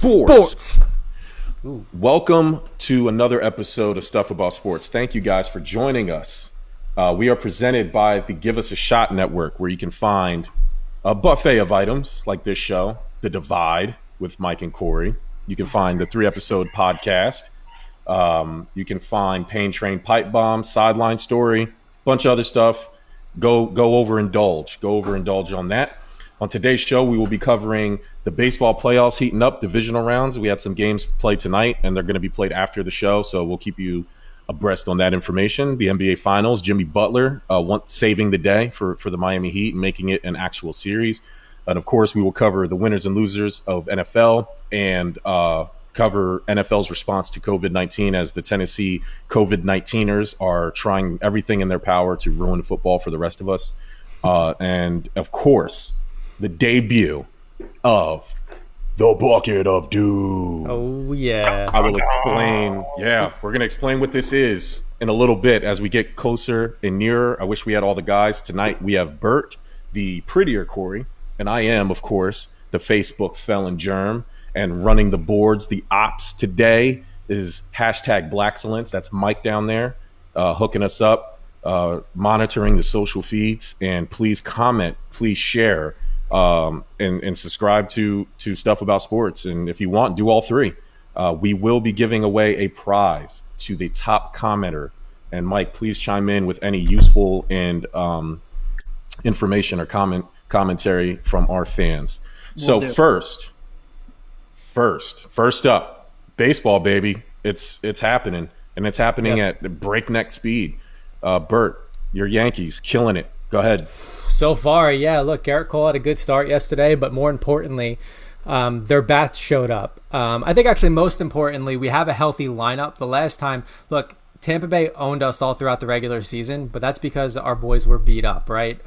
Sports. Ooh. Welcome to another episode of Stuff About Sports. Thank you guys for joining us. We are presented by the Give Us a Shot Network, where you can find a buffet of items like this show, The Divide with Mike and Corey. You can find the 3-episode podcast. You can find Pain Train Pipe Bomb, Sideline Story, bunch of other stuff. Go overindulge on that. On today's show, we will be covering the baseball playoffs heating up, divisional rounds. We had some games played tonight, and they're going to be played after the show, so we'll keep you abreast on that information. The NBA Finals, Jimmy Butler saving the day for the Miami Heat and making it an actual series. And, of course, we will cover the winners and losers of NFL and cover NFL's response to COVID-19 as the Tennessee COVID-19ers are trying everything in their power to ruin football for the rest of us. And, of course, the debut of the Bucket of Doom. Oh, yeah. I will explain. Yeah, we're going to explain what this is in a little bit as we get closer and nearer. I wish we had all the guys. Tonight we have Bert, the prettier Corey, and I am, of course, the Facebook felon Germ. And running the boards, the ops today is hashtag Blackcellence. That's Mike down there hooking us up, monitoring the social feeds. And please comment, please share, and subscribe to Stuff About Sports. And if you want, do all three. We will be giving away a prize to the top commenter. And Mike, please chime in with any useful and information or commentary from our fans. So First up, baseball, baby. It's happening, and it's happening at breakneck speed. Bert, your Yankees killing it. Go ahead. So far, yeah. Look, Garrett Cole had a good start yesterday, but more importantly, their bats showed up. I think actually most importantly, we have a healthy lineup. The last time, look, Tampa Bay owned us all throughout the regular season, but that's because our boys were beat up, right?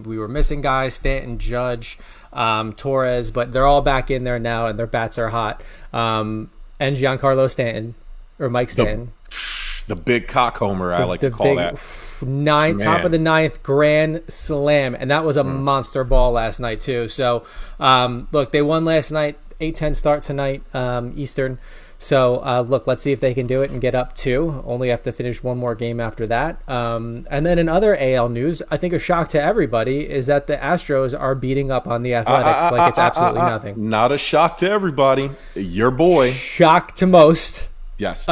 We were missing guys, Stanton, Judge, Torres, but they're all back in there now, and their bats are hot. And Giancarlo Stanton, or Mike Stanton. The big cock homer, I like to call that. Top of the ninth, grand slam. And that was a monster ball last night, too. So, look, they won last night, 8-10 start tonight, Eastern. So, look, let's see if they can do it and get up 2. Only have to finish one more game after that. And then in other AL news, I think a shock to everybody is that the Astros are beating up on the Athletics like it's absolutely nothing. Not a shock to everybody. Your boy. Shock to most. Yes.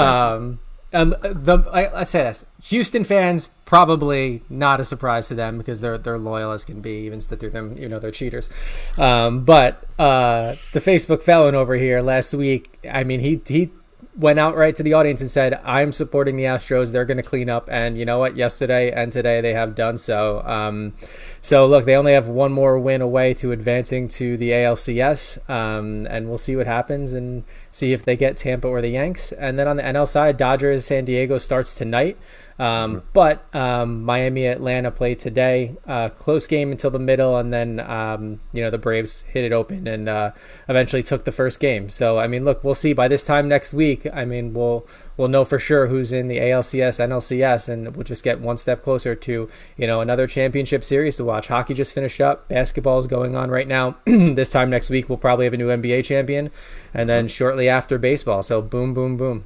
Let's say this. Houston fans, probably not a surprise to them because they're loyal as can be, even through them, they're cheaters. But the Facebook felon over here last week, I mean, he went out right to the audience and said, I'm supporting the Astros. They're going to clean up. And you know what? Yesterday and today they have done so. So, look, they only have one more win away to advancing to the ALCS. And we'll see what happens and see if they get Tampa or the Yanks. And then on the NL side, Dodgers, San Diego starts tonight. But Miami, Atlanta played today. Close game until the middle, and then the Braves hit it open and eventually took the first game. So I mean, look, we'll see. By this time next week, I mean, we'll know for sure who's in the ALCS, NLCS, and we'll just get one step closer to another championship series to watch. Hockey just finished up. Basketball is going on right now. This time next week, we'll probably have a new NBA champion, and then shortly after baseball. So boom, boom, boom.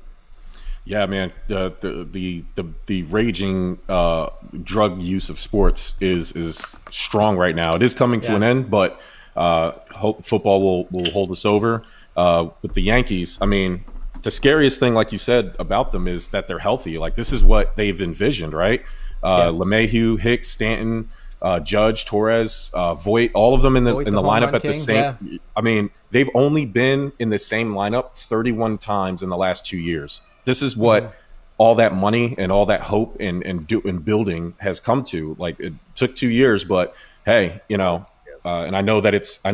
Yeah, man. The raging drug use of sports is strong right now. It is coming to an end, but hope football will hold us over. With the Yankees, I mean, the scariest thing, like you said, about them is that they're healthy. Like, this is what they've envisioned, right? LeMahieu, Hicks, Stanton, Judge, Torres, Voit, all of them in the lineup at the same. Yeah. I mean, they've only been in the same lineup 31 times in the last 2 years. This is what all that money and all that hope and building has come to. Like, it took 2 years, but hey, and I know that it's the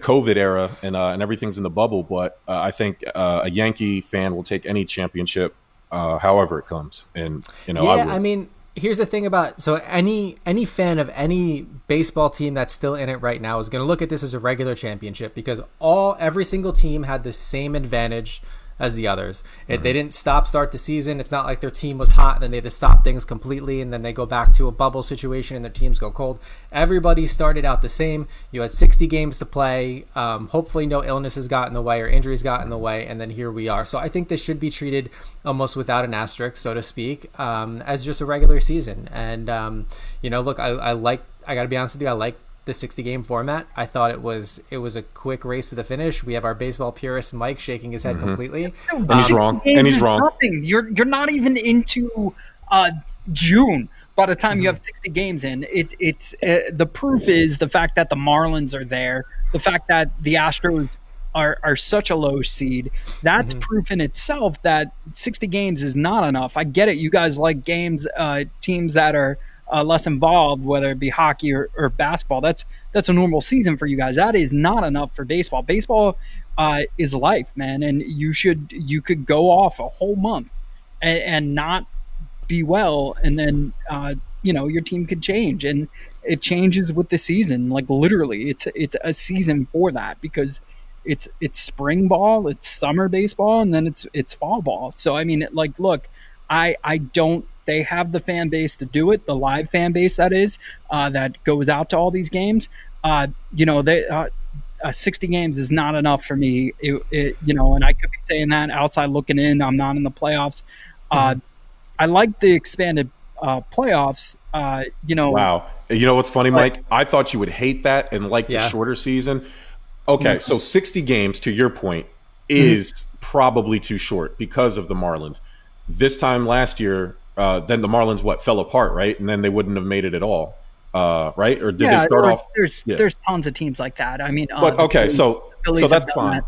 COVID era and everything's in the bubble. But I think a Yankee fan will take any championship, however it comes. And I mean, here's the thing about any fan of any baseball team that's still in it right now is going to look at this as a regular championship because every single team had the same advantage as the others. They didn't start the season. It's not like their team was hot and then they had to stop things completely and then they go back to a bubble situation and their teams go cold. Everybody started out the same. You had 60 games to play. Hopefully no illnesses got in the way or injuries got in the way, and then here we are. So I think this should be treated almost without an asterisk, so to speak, as just a regular season. And look, I got to be honest with you, I like the 60-game format. I thought it was a quick race to the finish. We have our baseball purist Mike shaking his head completely. And he's wrong. Nothing. You're not even into June by the time you have 60 games in. It's the proof is the fact that the Marlins are there, the fact that the Astros are such a low seed. That's proof in itself that 60 games is not enough. I get it. You guys like games, teams that are less involved, whether it be hockey or basketball. That's a normal season for you guys. That is not enough for baseball. Baseball is life, man, and you could go off a whole month and not be well, and then your team could change, and it changes with the season. Like literally, it's a season for that because it's spring ball, it's summer baseball, and then it's fall ball. So I mean, look, I don't. They have the fan base to do it, the live fan base that is, that goes out to all these games. 60 games is not enough for me. And I could be saying that outside looking in. I'm not in the playoffs. I like the expanded playoffs. Wow. You know what's funny, Mike? I thought you would hate that and like the shorter season. Okay, so 60 games, to your point, is probably too short because of the Marlins. This time last year, then the Marlins fell apart, right? And then they wouldn't have made it at all, right? Or did they start off? There's tons of teams like that. I mean, so that's fine.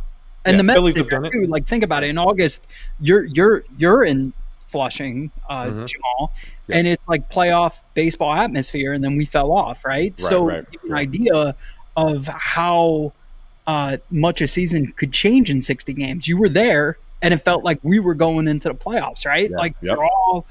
And the Mets Phillies have done it too. Like, think about it. In August, you're in Flushing, Jamal, and it's like playoff baseball atmosphere, and then we fell off, right? So an idea of how much a season could change in 60 games. You were there, and it felt like we were going into the playoffs, right? We're all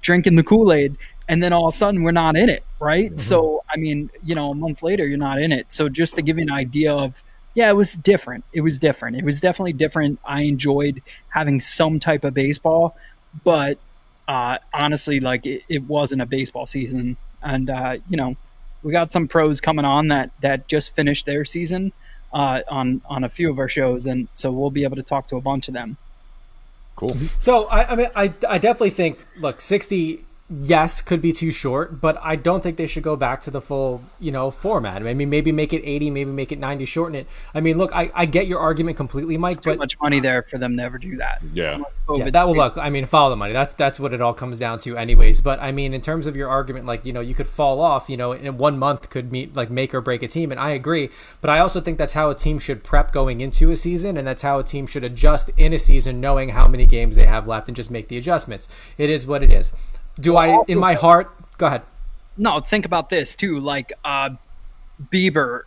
drinking the Kool-Aid, and then all of a sudden we're not in it, right? So, I mean, a month later you're not in it. So just to give you an idea of, it was different. It was definitely different. I enjoyed having some type of baseball, but honestly, it wasn't a baseball season. And, we got some pros coming on that just finished their season on a few of our shows. And so we'll be able to talk to a bunch of them. Cool. So I definitely think, look, 60 yes, could be too short, but I don't think they should go back to the full, format. I mean, maybe make it 80, maybe make it 90, shorten it. I mean, look, I get your argument completely, Mike. There's too much money there for them to ever do that. Yeah. That will look. I mean, follow the money. That's what it all comes down to, anyways. But I mean, in terms of your argument, you could fall off. In 1 month could make or break a team, and I agree. But I also think that's how a team should prep going into a season, and that's how a team should adjust in a season, knowing how many games they have left, and just make the adjustments. It is what it is. Do I, in my heart, go ahead. No, think about this too. Bieber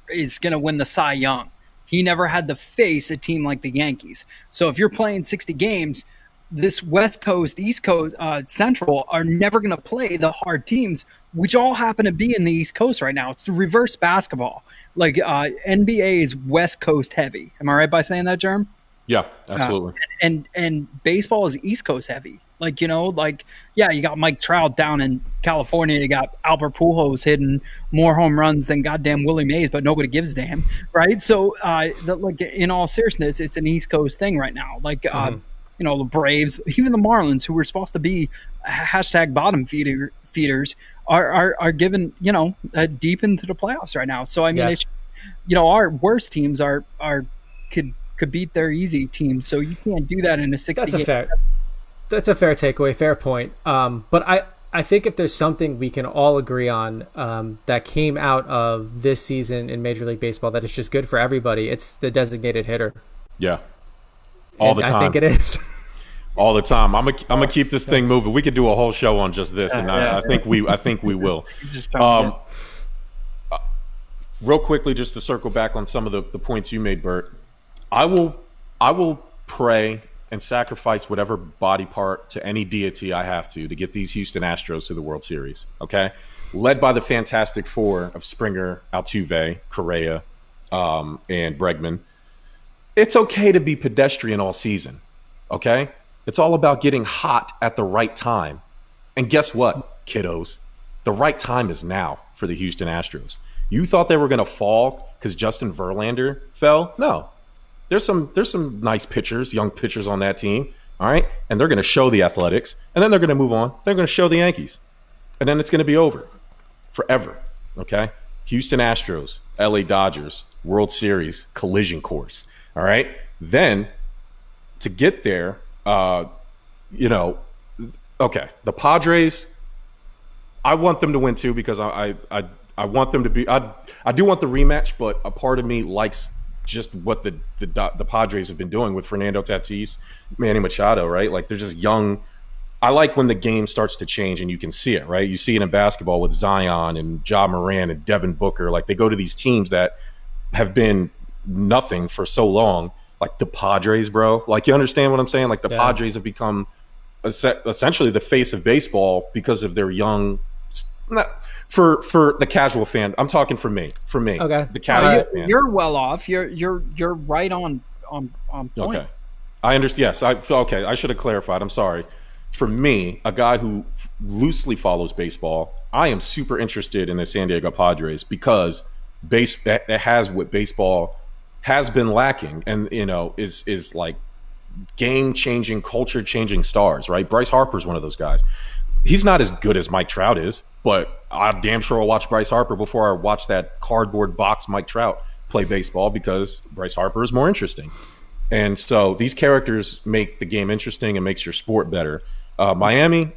is going to win the Cy Young. He never had to face a team like the Yankees. So if you're playing 60 games, this West Coast, East Coast, Central are never going to play the hard teams, which all happen to be in the East Coast right now. It's the reverse basketball. NBA is West Coast heavy. Am I right by saying that, Jerm? Yeah, absolutely. And baseball is East Coast heavy. You got Mike Trout down in California. You got Albert Pujols hitting more home runs than goddamn Willie Mays, but nobody gives a damn, right? So, in all seriousness, it's an East Coast thing right now. The Braves, even the Marlins, who were supposed to be hashtag bottom feeders, are given deep into the playoffs right now. So I mean, it's, our worst teams could beat their easy teams. So you can't do that in a 60 game. That's a fair takeaway, fair point. But I think if there's something we can all agree on that came out of this season in Major League Baseball that is just good for everybody, it's the designated hitter. Yeah. All the time. I think it is. All the time. I'm gonna keep this thing moving. We could do a whole show on just this, and I think we will. Real quickly, just to circle back on some of the points you made, Bert. I will pray and sacrifice whatever body part to any deity I have to get these Houston Astros to the World Series. Okay, led by the Fantastic Four of Springer, Altuve, Correa, and Bregman. it's okay to be pedestrian all season. Okay? It's all about getting hot at the right time. And guess what, kiddos? The right time is now for the Houston Astros. You thought they were going to fall because Justin Verlander fell? No. There's some nice pitchers, young pitchers on that team. All right? And they're going to show the Athletics. And then they're going to move on. They're going to show the Yankees. And then it's going to be over forever. Okay? Houston Astros, LA Dodgers, World Series, collision course. All right? Then to get there, okay, the Padres, I want them to win too because I want them to be. I do want the rematch, but a part of me likes just what the Padres have been doing with Fernando Tatis, Manny Machado, right? Like they're just young. I like when the game starts to change and you can see it, right? You see it in basketball with Zion and Ja Morant and Devin Booker. Like they go to these teams that have been nothing for so long, like the Padres, bro. Like you understand what I'm saying? Like the Padres have become essentially the face of baseball because of their young. For the casual fan, I'm talking for me. Okay, the casual fan. You're well off. You're right on point. Okay, I understand. Yes, I should have clarified. I'm sorry. For me, a guy who loosely follows baseball, I am super interested in the San Diego Padres because that has what baseball has been lacking, and is like game-changing, culture-changing stars. Right, Bryce Harper's one of those guys. He's not as good as Mike Trout is, but I'm damn sure I'll watch Bryce Harper before I watch that cardboard box Mike Trout play baseball because Bryce Harper is more interesting. And so these characters make the game interesting and makes your sport better. Miami,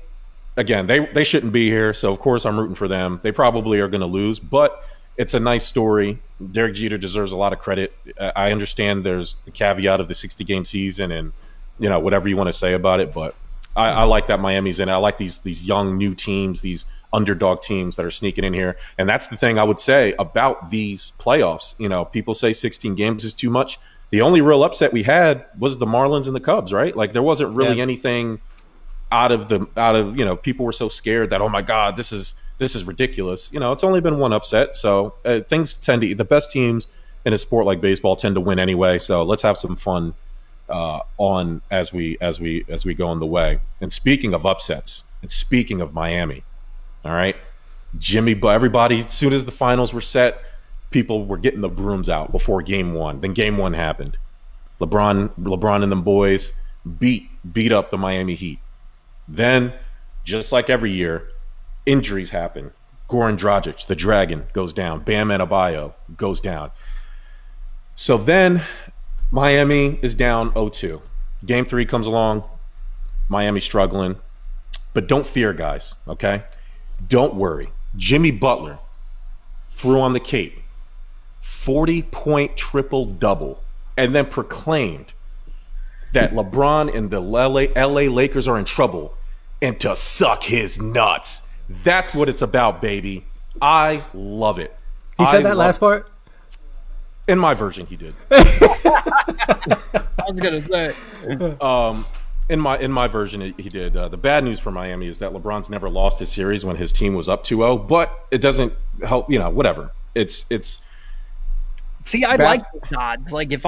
again, they shouldn't be here, so of course I'm rooting for them. They probably are going to lose, but it's a nice story. Derek Jeter deserves a lot of credit. I understand there's the caveat of the 60-game season and whatever you want to say about it, but I like that Miami's in. I like these young new teams, these underdog teams that are sneaking in here. And that's the thing I would say about these playoffs. People say 16 games is too much. The only real upset we had was the Marlins and the Cubs, right? Like there wasn't really anything out of people were so scared that, oh my God, this is ridiculous. It's only been one upset. So things tend to, the best teams in a sport like baseball tend to win anyway. So let's have some fun on as we go on the way. And speaking of upsets, and speaking of Miami, all right, everybody, as soon as the finals were set, people were getting the brooms out before game one. Then game one happened. LeBron and them boys beat up the Miami Heat. Then, just like every year, injuries happen. Goran Dragic, the Dragon, goes down. Bam Adebayo goes down. So then Miami is down 0-2. Game 3 comes along. Miami struggling. But don't fear, guys, okay? Don't worry. Jimmy Butler threw on the cape. 40-point triple-double. And then proclaimed that LeBron and the LA Lakers are in trouble and to suck his nuts. That's what it's about, baby. I love it. He said that last part? In my version, he did. I was gonna say. In my version, he did. The bad news for Miami is that LeBron's never lost his series when his team was up 2-0, but it doesn't help. Whatever. It's. See, I like the odds. Like if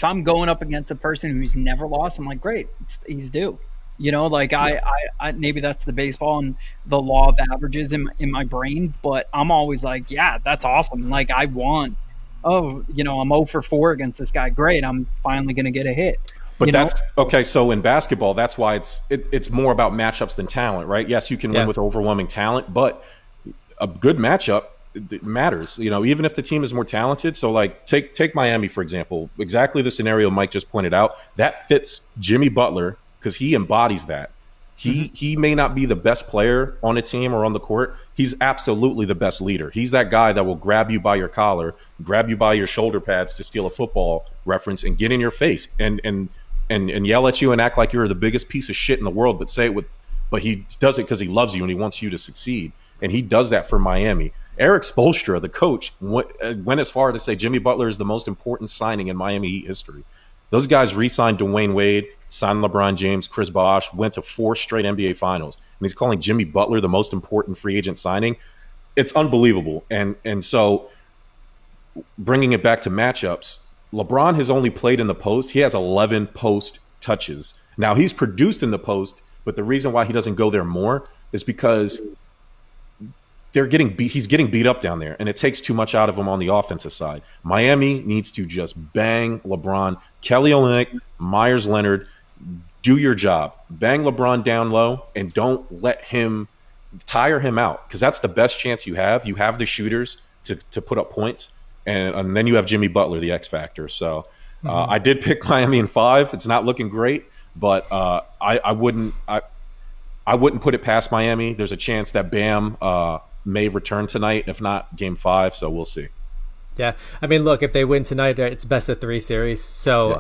I'm going up against a person who's never lost, I'm like, great, he's due. I maybe that's the baseball and the law of averages in my brain, but I'm always like, yeah, that's awesome. Like I want, I'm 0 for 4 against this guy. Great, I'm finally going to get a hit. But that's okay. So in basketball, that's why it's more about matchups than talent, right? Yes, you can win with overwhelming talent, but a good matchup matters. Even if the team is more talented. So like take Miami for example. Exactly the scenario Mike just pointed out. That fits Jimmy Butler. Because he embodies that. He may not be the best player on a team or on the court. He's absolutely the best leader. He's that guy that will grab you by your collar, grab you by your shoulder pads to steal a football reference and get in your face and yell at you and act like you're the biggest piece of shit in the world, but he does it because he loves you and he wants you to succeed. And he does that for Miami. Eric Spoelstra, the coach, went as far to say Jimmy Butler is the most important signing in Miami Heat history. Those guys re-signed Dwayne Wade, signed LeBron James, Chris Bosh, went to 4 straight NBA finals. And he's calling Jimmy Butler the most important free agent signing. It's unbelievable. And so bringing it back to matchups, LeBron has only played in the post. He has 11 post touches. Now, he's produced in the post, but the reason why he doesn't go there more is because he's getting beat up down there, and it takes too much out of him on the offensive side. Miami needs to just bang LeBron. Kelly Olynyk, Myers Leonard, do your job. Bang LeBron down low, and don't let him tire him out, because that's the best chance you have. You have the shooters to put up points, and then you have Jimmy Butler, the X factor. So I did pick Miami in 5. It's not looking great, but I wouldn't put it past Miami. There's a chance that Bam may return tonight, if not Game 5. So we'll see. Yeah, I mean, look, if they win tonight, it's best of 3 series, so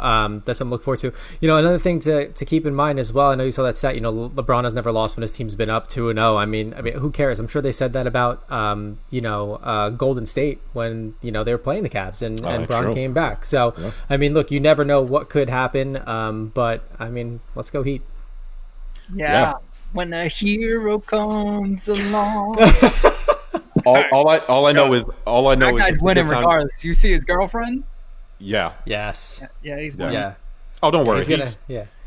that's something to look forward to. Another thing to keep in mind as well, I know you saw that stat, LeBron has never lost when his team's been up 2-0. I mean, who cares? I'm sure they said that about, Golden State when, they were playing the Cavs and Bron came back. So, yeah. I mean, look, you never know what could happen, but, I mean, let's go Heat. Yeah. When a hero comes along... All I know is that guy's winning regardless. You see his girlfriend? Yeah. Yes. Yeah, he's winning. Yeah. Oh, don't worry.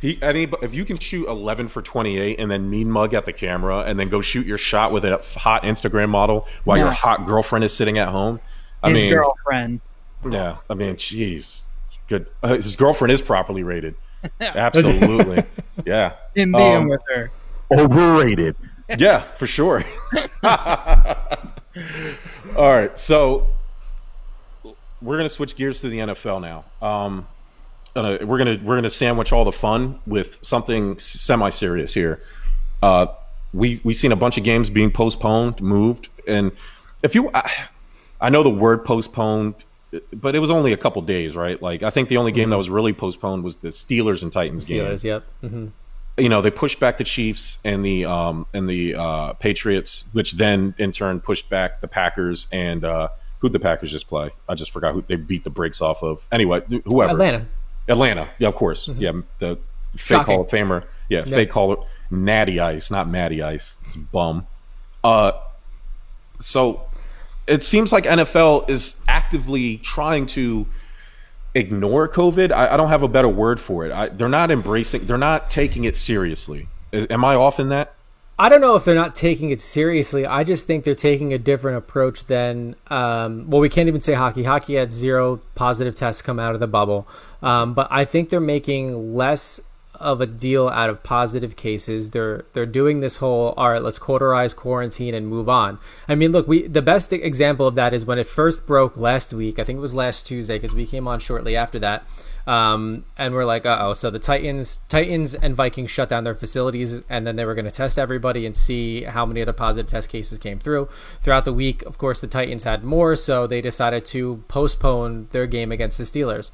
If you can shoot 11 for 28 and then mean mug at the camera and then go shoot your shot with a hot Instagram model while your hot girlfriend is sitting at home. His girlfriend. Yeah. I mean, jeez. Good. His girlfriend is properly rated. Absolutely. Yeah. In being with her. Overrated. Yeah, for sure. All right, so we're gonna switch gears to the NFL now. We're gonna sandwich all the fun with something semi-serious here. We've seen a bunch of games being postponed, moved, and I know the word postponed, but it was only a couple days, right? Like, I think the only game that was really postponed was the Steelers and Titans game. Steelers, yep. Mm-hmm. They pushed back the Chiefs and the Patriots, which then in turn pushed back the Packers and who'd the Packers just play? I just forgot who they beat the brakes off of. Anyway, whoever. Atlanta. Yeah, of course. Mm-hmm. Yeah, the fake Hall of Famer. Yeah, fake Hall of Natty Ice, not Matty Ice. It's bum. So it seems like NFL is actively trying to ignore COVID. I don't have a better word for it. They're not taking it seriously. Am I off in that? I don't know if they're not taking it seriously. I just think they're taking a different approach than, we can't even say hockey. Hockey had 0 positive tests come out of the bubble. But I think they're making less of a deal out of positive cases. They're doing this whole, all right, let's cauterize quarantine and move on. I mean, look, the best example of that is when it first broke last week. I think it was last Tuesday, because we came on shortly after that. And we're like, so the Titans and Vikings shut down their facilities, and then they were going to test everybody and see how many other positive test cases came through. Throughout the week, of course, the Titans had more, so they decided to postpone their game against the Steelers.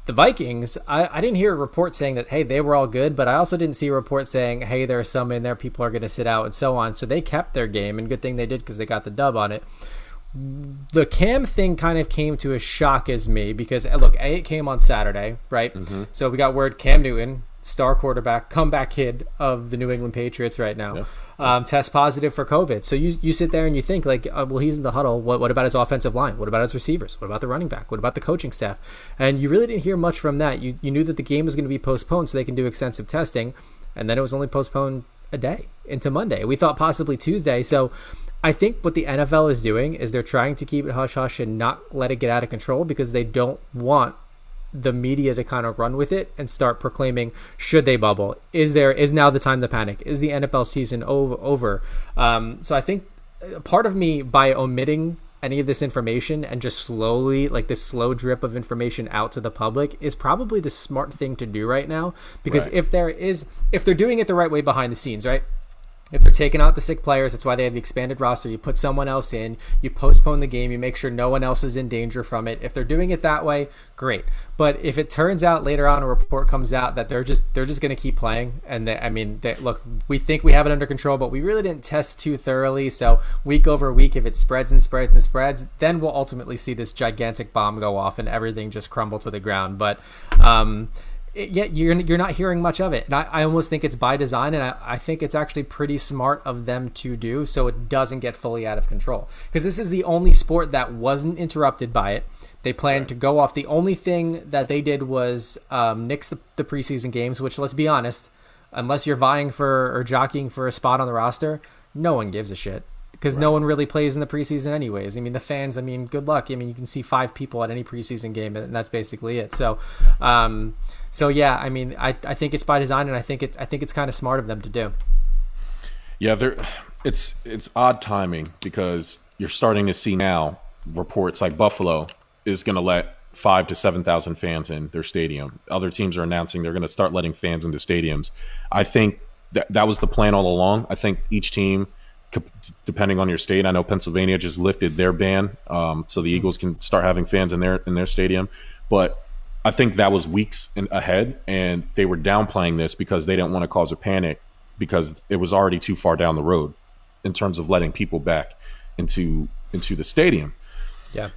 The Vikings, I didn't hear a report saying that, hey, they were all good, but I also didn't see a report saying, hey, there are some in there, people are going to sit out and so on. So they kept their game, and good thing they did, because they got the dub on it. The Cam thing kind of came to a shock as me, because, look, it came on Saturday, right? Mm-hmm. So we got word Cam Newton, star quarterback, comeback kid of the New England Patriots right now, test positive for COVID. So you sit there and you think, like, well, he's in the huddle. What about his offensive line? What about his receivers? What about the running back? What about the coaching staff? And you really didn't hear much from that. You knew that the game was going to be postponed so they can do extensive testing, and then it was only postponed a day into Monday. We thought possibly Tuesday. So I think what the NFL is doing is they're trying to keep it hush-hush and not let it get out of control, because they don't want the media to kind of run with it and start proclaiming, should they bubble? Is now the time to panic? Is the NFL season over? So I think part of me, by omitting any of this information and just slowly, like this slow drip of information out to the public, is probably the smart thing to do right now. Because if they're doing it the right way behind the scenes, right? If they're taking out the sick players, that's why they have the expanded roster. You put someone else in, you postpone the game, you make sure no one else is in danger from it. If they're doing it that way, great. But if it turns out later on a report comes out that they're just going to keep playing, and look, we think we have it under control, but we really didn't test too thoroughly. So week over week, if it spreads and spreads and spreads, then we'll ultimately see this gigantic bomb go off and everything just crumble to the ground. But you're not hearing much of it, and I almost think it's by design, and I think it's actually pretty smart of them to do, so it doesn't get fully out of control, because this is the only sport that wasn't interrupted by it. They plan to go off. The only thing that they did was nix the preseason games, which, let's be honest, unless you're vying for or jockeying for a spot on the roster, no one gives a shit. Because no one really plays in the preseason anyways. I mean, the fans, good luck. I mean, you can see 5 people at any preseason game, and that's basically it. So, yeah, I mean, I think it's by design, and I think it's kind of smart of them to do. Yeah, it's odd timing because you're starting to see now reports like Buffalo is going to let 5,000 to 7,000 fans in their stadium. Other teams are announcing they're going to start letting fans into stadiums. I think that was the plan all along. I think each team, depending on your state, I know Pennsylvania just lifted their ban, so the Eagles can start having fans in their stadium. But I think that was weeks ahead, and they were downplaying this because they didn't want to cause a panic because it was already too far down the road in terms of letting people back into the stadium. Yeah.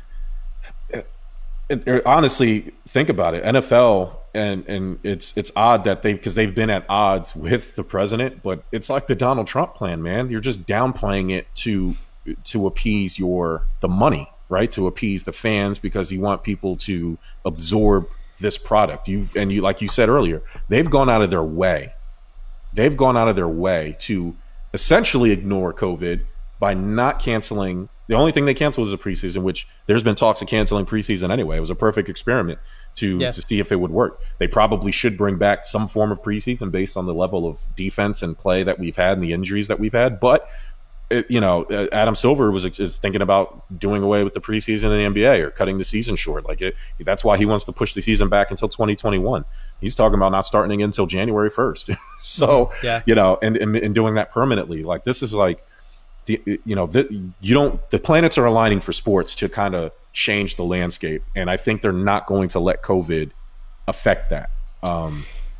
Honestly, think about it. NFL and it's odd that because they've been at odds with the president, but it's like the Donald Trump plan, man. You're just downplaying it to appease the money, right? To appease the fans because you want people to absorb this product. You like you said earlier, they've gone out of their way. They've gone out of their way to essentially ignore COVID by not canceling. The only thing they canceled was the preseason, which there's been talks of canceling preseason anyway. It was a perfect experiment to see if it would work. They probably should bring back some form of preseason based on the level of defense and play that we've had and the injuries that we've had. But Adam Silver is thinking about doing away with the preseason in the NBA or cutting the season short. That's why he wants to push the season back until 2021. He's talking about not starting until January 1st. So, and doing that permanently. Like, this is like, the planets are aligning for sports to kind of change the landscape, and I think they're not going to let COVID affect that.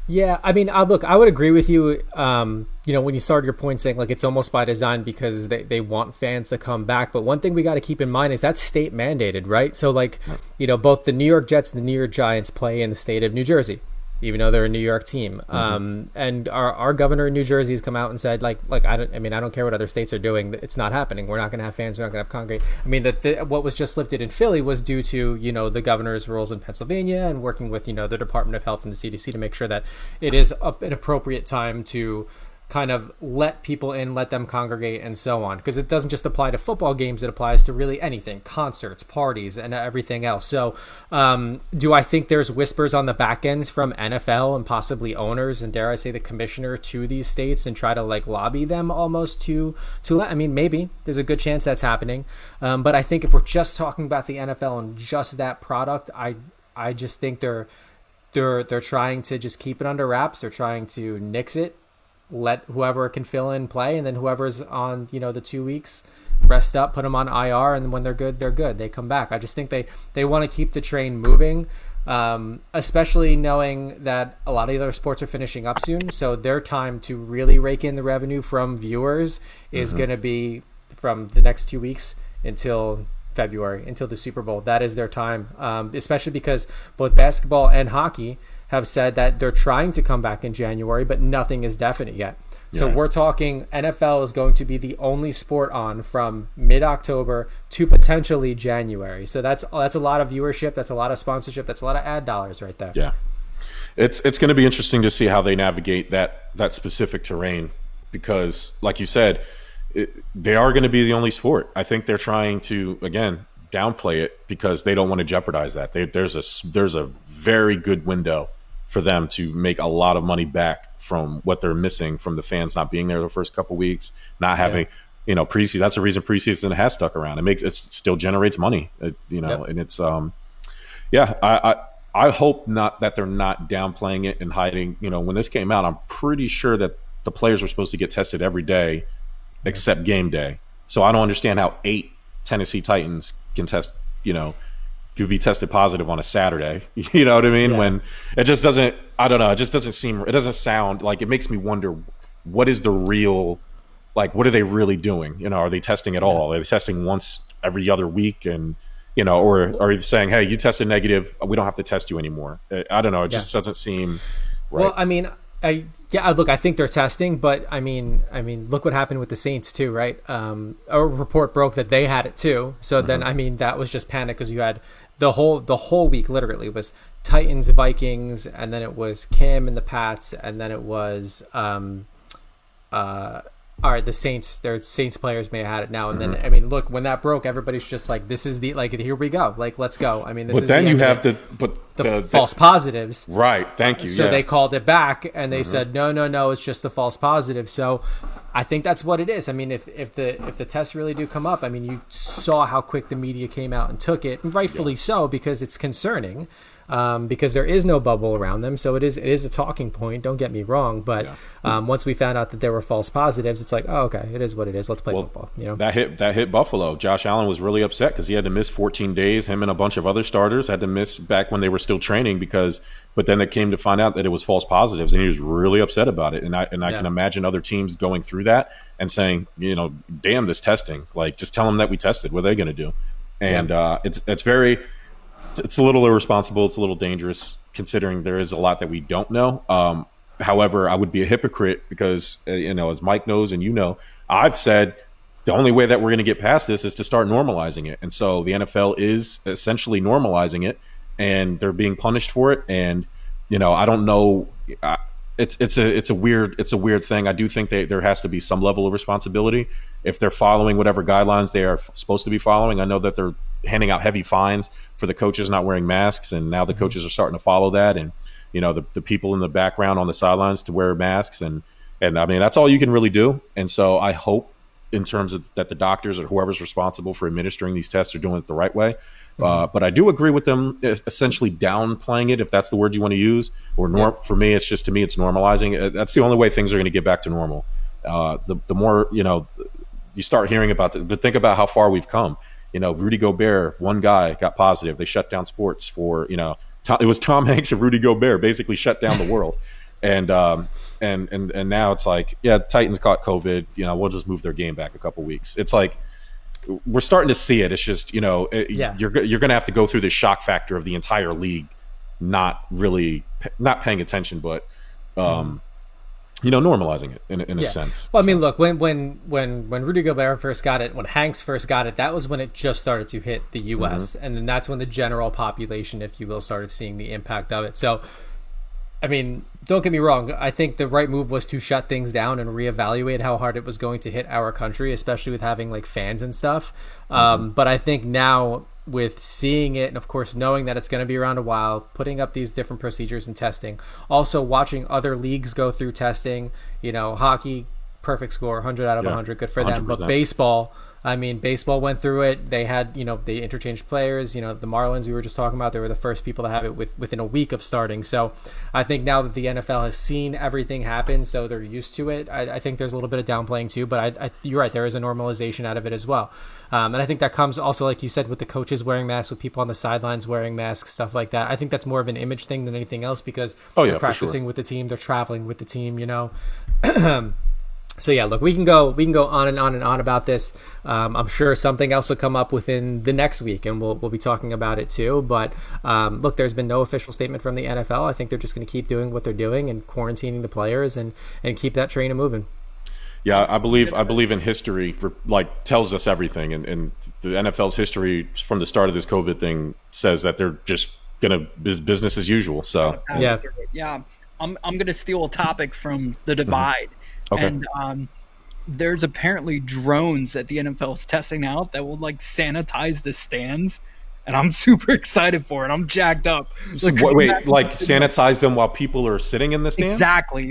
Yeah, I mean, look, I would agree with you. When you started your point saying like it's almost by design because they want fans to come back. But one thing we got to keep in mind is that's state mandated, right? So both the New York Jets and the New York Giants play in the state of New Jersey, even though they're a New York team. And our governor in New Jersey has come out and said, I don't care what other states are doing. It's not happening. We're not going to have fans. We're not going to have congregate. I mean, what was just lifted in Philly was due to, the governor's rules in Pennsylvania and working with, the Department of Health and the CDC to make sure that it is an appropriate time to kind of let people in, let them congregate, and so on. Because it doesn't just apply to football games, it applies to really anything, concerts, parties, and everything else. So do I think there's whispers on the back ends from NFL and possibly owners and, dare I say, the commissioner to these states and try to lobby them almost to let? I mean, maybe there's a good chance that's happening. But I think if we're just talking about the NFL and just that product, I just think they're trying to just keep it under wraps. They're trying to nix it, let whoever can fill in play, and then whoever's on the 2 weeks rest up, put them on IR, and when they're good, they come back. I just think they want to keep the train moving, especially knowing that a lot of the other sports are finishing up soon, so their time to really rake in the revenue from viewers is going to be from the next 2 weeks until February, until the Super Bowl. That is their time, especially because both basketball and hockey have said that they're trying to come back in January, but nothing is definite yet. So we're talking NFL is going to be the only sport on from mid-October to potentially January. So that's a lot of viewership. That's a lot of sponsorship. That's a lot of ad dollars right there. Yeah. It's going to be interesting to see how they navigate that specific terrain because, like you said, they are going to be the only sport. I think they're trying to, again, downplay it because they don't want to jeopardize that. There's a very good window for them to make a lot of money back from what they're missing from the fans not being there the first couple of weeks, not having, preseason. That's the reason preseason has stuck around. It still generates money, and it's, I hope not that they're not downplaying it and hiding. When this came out, I'm pretty sure that the players were supposed to get tested every day except game day. So I don't understand how 8 Tennessee Titans can test, could be tested positive on a Saturday. You know what I mean? Yeah. When it just doesn't, I don't know. It just doesn't sound like, it makes me wonder, what is the real, what are they really doing? Are they testing at all? Are they testing once every other week? And, or are you saying, hey, you tested negative, we don't have to test you anymore? I don't know. It just doesn't seem right. Well, I mean, look, I think they're testing, but I mean, look what happened with the Saints too, right? A report broke that they had it too. So then, that was just panic because you had the whole week literally was Titans, Vikings, and then it was Cam and the Pats, and then it was all right, the Saints, their Saints players may have had it now. And then, I mean, look, when that broke, everybody's just like, this is the, like, here we go. Like, let's go. I mean, this but is then the you have the false positives. Right. Thank you. So they called it back and they said, no, it's just the false positive. So I think that's what it is. I mean, if the tests really do come up, I mean, you saw how quick the media came out and took it, and rightfully so, because it's concerning. Because there is no bubble around them, so it is a talking point. Don't get me wrong, but once we found out that there were false positives, it's like, oh, okay, it is what it is. Let's play football. You know, that hit Buffalo. Josh Allen was really upset because he had to miss 14 days. Him and a bunch of other starters had to miss back when they were still training but then it came to find out that it was false positives, and he was really upset about it. And I can imagine other teams going through that and saying, you know, damn this testing. Like, just tell them that we tested. What are they going to do? And it's a little irresponsible. It's a little dangerous considering there is a lot that we don't know. However, I would be a hypocrite because, as Mike knows and you know, I've said the only way that we're going to get past this is to start normalizing it. And so the NFL is essentially normalizing it, and they're being punished for it. And, I don't know. It's a weird thing. I do think there has to be some level of responsibility if they're following whatever guidelines they are supposed to be following. I know that they're handing out heavy fines for the coaches not wearing masks, and now the coaches are starting to follow that, and the people in the background on the sidelines to wear masks, and I mean, that's all you can really do. And so I hope in terms of that the doctors or whoever's responsible for administering these tests are doing it the right way. But I do agree with them essentially downplaying it, if that's the word you want to use, or for me, it's normalizing. That's the only way things are going to get back to normal. The more, you start hearing about it, but think about how far we've come. Rudy Gobert, one guy got positive. They shut down sports for, it was Tom Hanks and Rudy Gobert basically shut down the world. And now it's like, Titans caught COVID, we'll just move their game back a couple weeks. It's like, we're starting to see it. It's just, you're going to have to go through the shock factor of the entire league, not paying attention, but, normalizing it in a sense. Well, I mean, look, when Rudy Gobert first got it, when Hanks first got it, that was when it just started to hit the U.S. And then that's when the general population, if you will, started seeing the impact of it. So, I mean, don't get me wrong. I think the right move was to shut things down and reevaluate how hard it was going to hit our country, especially with having like fans and stuff. But I think now with seeing it and of course knowing that it's going to be around a while, putting up these different procedures and testing, also watching other leagues go through testing, hockey, perfect score, 100 out of 100, good for them. 100%. But baseball, I mean, baseball went through it. They had, they interchanged players. The Marlins we were just talking about, they were the first people to have it within a week of starting. So I think now that the NFL has seen everything happen, so they're used to it, I think there's a little bit of downplaying too. But you're right, there is a normalization out of it as well. And I think that comes also, like you said, with the coaches wearing masks, with people on the sidelines wearing masks, stuff like that. I think that's more of an image thing than anything else because they're practicing with the team, they're traveling with the team, So yeah, look, we can go on and on and on about this. I'm sure something else will come up within the next week, and we'll be talking about it too. But look, there's been no official statement from the NFL. I think they're just going to keep doing what they're doing and quarantining the players and keep that train moving. Yeah, I believe in history, tells us everything, and the NFL's history from the start of this COVID thing says that they're just gonna business as usual. So yeah, I'm gonna steal a topic from the Divide. Okay. And there's apparently drones that the NFL is testing out that will sanitize the stands, and I'm super excited for it. I'm jacked up. Sanitize them while people are sitting in the stands? Exactly.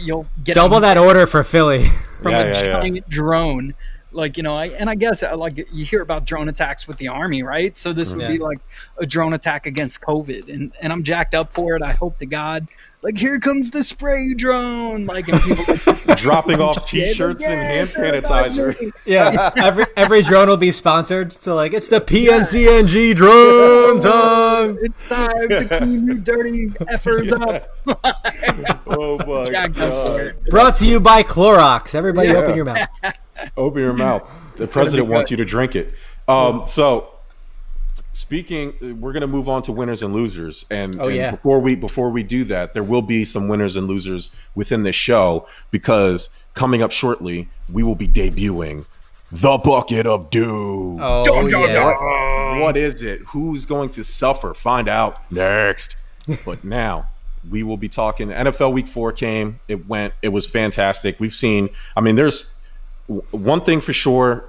You'll get double that order for Philly from a giant drone. I guess you hear about drone attacks with the Army, right? So this would be like a drone attack against COVID, and I'm jacked up for it. I hope to God. Here comes the spray drone, and people dropping off T-shirts and hand sanitizer. Yeah, every drone will be sponsored. So it's the PNCNG drone time. It's time to clean you dirty effers up. Oh my God! Brought to you by Clorox. Everybody, open your mouth. Open your mouth. The president wants you to drink it. So. Speaking, we're going to move on to winners and losers, and before we do that, there will be some winners and losers within this show because coming up shortly, we will be debuting the Bucket of Doom. Oh, yeah. What is it? Who's going to suffer? Find out next. But now we will be talking. NFL Week 4 came. It went. It was fantastic. We've seen. I mean, there's one thing for sure.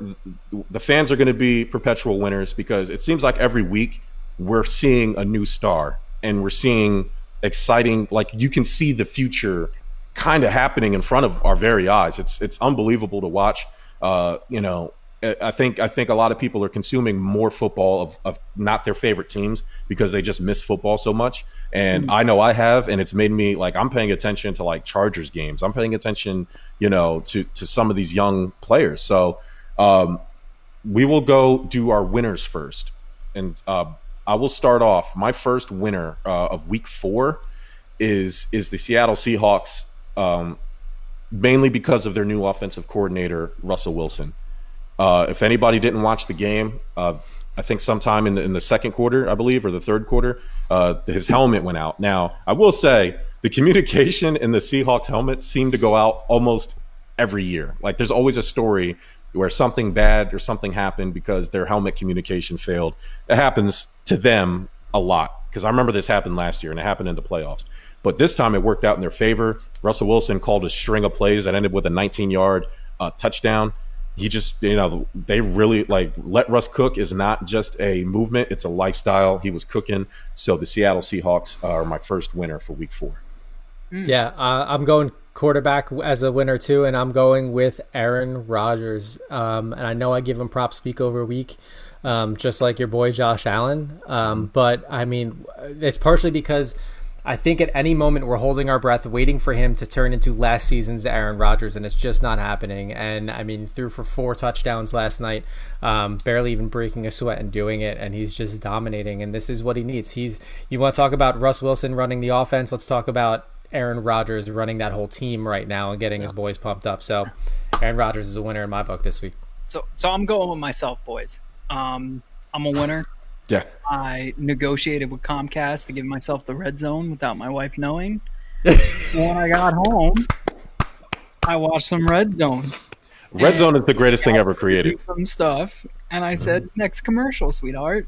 The fans are going to be perpetual winners because it seems like every week we're seeing a new star and we're seeing exciting. Like you can see the future kind of happening in front of our very eyes. It's unbelievable to watch. I think a lot of people are consuming more football of not their favorite teams because they just miss football so much. And I know I have, and it's made me like I'm paying attention to like Chargers games. I'm paying attention, to some of these young players. So we will go do our winners first, and I will start off. My first winner of Week 4 is the Seattle Seahawks, mainly because of their new offensive coordinator Russell Wilson. If anybody didn't watch the game, I think sometime in the second quarter, I believe, or the third quarter, his helmet went out. Now, I will say the communication in the Seahawks helmet seemed to go out almost every year. Like there's always a story where something bad or something happened because their helmet communication failed. It happens to them a lot because I remember this happened last year and it happened in the playoffs. But this time it worked out in their favor. Russell Wilson called a string of plays that ended with a 19-yard touchdown. He just, they really let Russ cook is not just a movement. It's a lifestyle. He was cooking. So the Seattle Seahawks are my first winner for Week 4. Yeah, I'm going quarterback as a winner too, and I'm going with Aaron Rodgers. And I know I give him props week over week, just like your boy Josh Allen. But I mean, it's partially because I think at any moment we're holding our breath, waiting for him to turn into last season's Aaron Rodgers, and it's just not happening. And I mean, threw for 4 touchdowns last night, barely even breaking a sweat and doing it, and he's just dominating. And this is what he needs. You want to talk about Russ Wilson running the offense? Let's talk about Aaron Rodgers running that whole team right now and getting his boys pumped up. So Aaron Rodgers is a winner in my book this week. So I'm going with myself, boys. I'm a winner. Yeah. I negotiated with Comcast to give myself the red zone without my wife knowing. When I got home, I watched some red zone. Red zone is the greatest thing ever created. Some stuff, and I said, "Next commercial, sweetheart."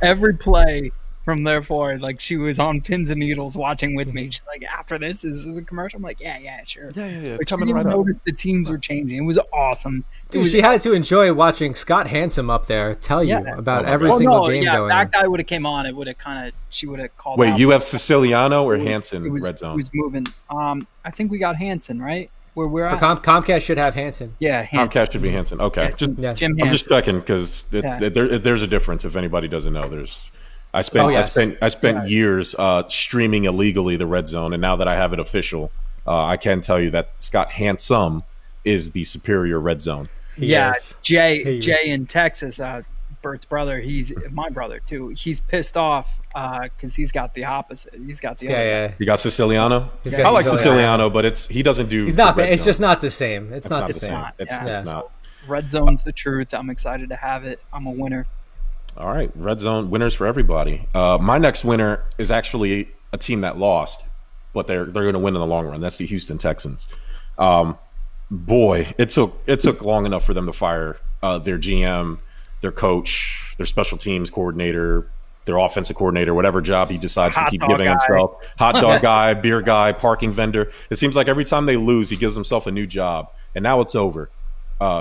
Every play from therefore, like she was on pins and needles watching with me. She's like, "After this is the commercial." I'm like, "Yeah, sure." Yeah. But she didn't notice the teams were changing. It was awesome. Dude, she had to enjoy watching Scott Hansen up there tell you about every single game going. That guy would have came on. It would have she would have called. Wait, you have Siciliano or Hansen red zone? Who's moving? I think we got Hansen, right? Where we're at. Comcast should have Hansen. Yeah, Hansen. Comcast should be Hansen. Okay, Jim Hansen. I'm just checking because there's a difference. If anybody doesn't know, I spent years streaming illegally the red zone, and now that I have it official, I can tell you that Scott Handsome is the superior red zone. Jay in Texas, Bert's brother, he's my brother too. He's pissed off because he's got the opposite. He's got the other. You got Siciliano? I like Siciliano, but he doesn't do. He's not. It's just not the same. It's not the same. It's not. Red zone's the truth. I'm excited to have it. I'm a winner. All right, red zone winners for everybody. My next winner is actually a team that lost, but they're going to win in the long run. That's the Houston Texans. Boy, it took long enough for them to fire their GM, their coach, their special teams coordinator, their offensive coordinator, whatever job he decides to keep giving himself. Hot dog guy, beer guy, parking vendor. It seems like every time they lose, he gives himself a new job, and now it's over.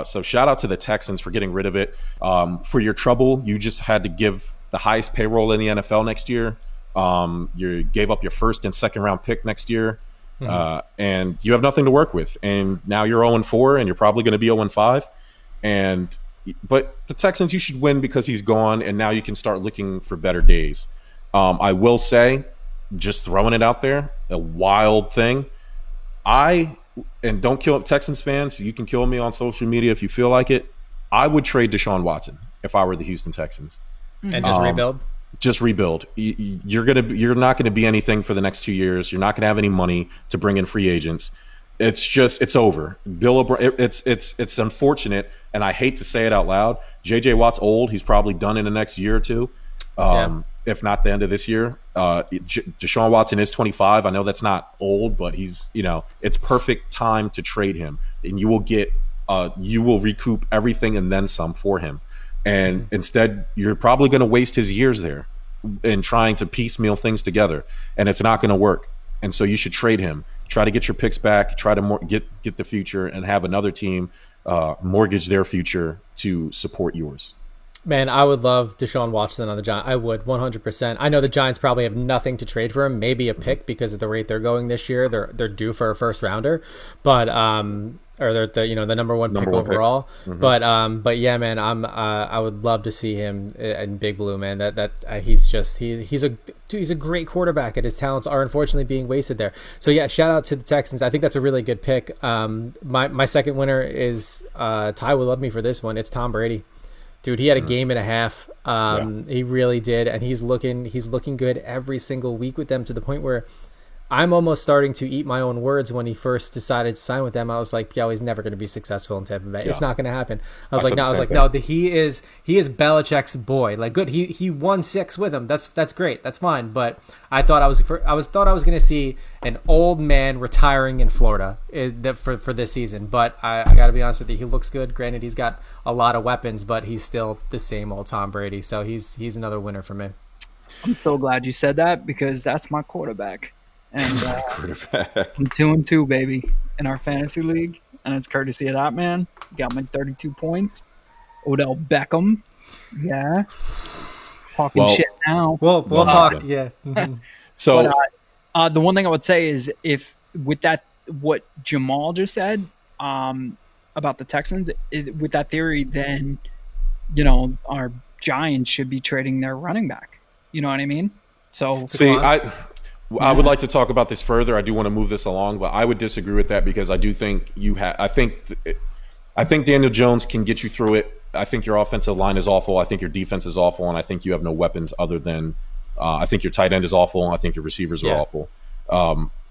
So shout out to the Texans for getting rid of it. For your trouble, you just had to give the highest payroll in the NFL next year. You gave up your first and second round pick next year, and you have nothing to work with. And now you're 0-4, and you're probably going to be 0-5. But the Texans, you should win because he's gone, and now you can start looking for better days. I will say, just throwing it out there, a wild thing. And don't kill Texans fans. You can kill me on social media if you feel like it. I would trade Deshaun Watson if I were the Houston Texans. And just rebuild? Just rebuild. You're not going to be anything for the next 2 years. You're not going to have any money to bring in free agents. It's over. Bill O'Brien, it's unfortunate, and I hate to say it out loud. J.J. Watt's old. He's probably done in the next year or two. If not the end of this year. Deshaun Watson is 25. I know that's not old, but he's, it's perfect time to trade him. And you will get you will recoup everything and then some for him. And instead, you're probably going to waste his years there in trying to piecemeal things together, and it's not going to work. And so you should trade him. Try to get your picks back. Try to get the future, and have another team mortgage their future to support yours. Man, I would love Deshaun Watson on the Giants. I would 100%. I know the Giants probably have nothing to trade for him, maybe a pick because of the rate they're going this year. They're due for a first rounder, but or they're the number one pick overall. Pick. But yeah, man, I would love to see him in Big Blue, man. He's a great quarterback, and his talents are unfortunately being wasted there. So yeah, shout out to the Texans. I think that's a really good pick. My second winner is Ty would love me for this one. It's Tom Brady. Dude, he had a game and a half. He really did, and he's looking good every single week with them, to the point where I'm almost starting to eat my own words. When he first decided to sign with them, I was like, yo, he's never going to be successful in Tampa Bay. Yeah. It's not going to happen. I was like, he is Belichick's boy. Like, good. He won 6 with him. That's great. That's fine. But I thought I was going to see an old man retiring in Florida for this season. But I got to be honest with you, he looks good. Granted, he's got a lot of weapons, but he's still the same old Tom Brady. So he's another winner for me. I'm so glad you said that, because that's my quarterback. And I'm 2-2, baby, in our fantasy league, and it's courtesy of that man. Got me 32 points. Odell Beckham, yeah, talking shit now. We'll talk, yeah. Mm-hmm. So, but, the one thing I would say is, if with that, what Jamal just said about the Texans, with that theory, then our Giants should be trading their running back. You know what I mean? So I would like to talk about this further. I do want to move this along, but I would disagree with that, because I do think I think Daniel Jones can get you through it. I think your offensive line is awful. I think your defense is awful, and I think you have no weapons other than I think your tight end is awful. I think your receivers are awful.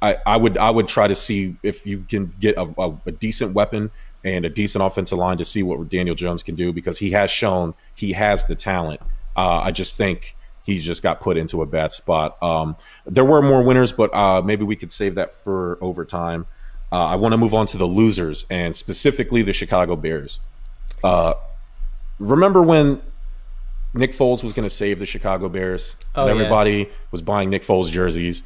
I would try to see if you can get a decent weapon and a decent offensive line to see what Daniel Jones can do, because he has shown he has the talent. I just think he's just got put into a bad spot. There were more winners, but maybe we could save that for overtime. I want to move on to the losers, and specifically the Chicago Bears. Remember when Nick Foles was going to save the Chicago Bears? And everybody was buying Nick Foles jerseys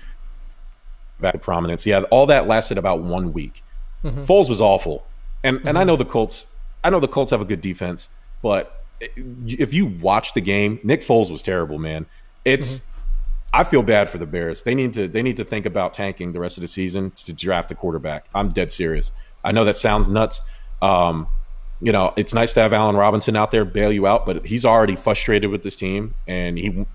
back to prominence. Yeah, all that lasted about 1 week. Mm-hmm. Foles was awful. And I know the Colts have a good defense, but if you watch the game, Nick Foles was terrible, man. I feel bad for the Bears. They need to think about tanking the rest of the season to draft a quarterback. I'm dead serious. I know that sounds nuts. It's nice to have Allen Robinson out there bail you out, but he's already frustrated with this team, and he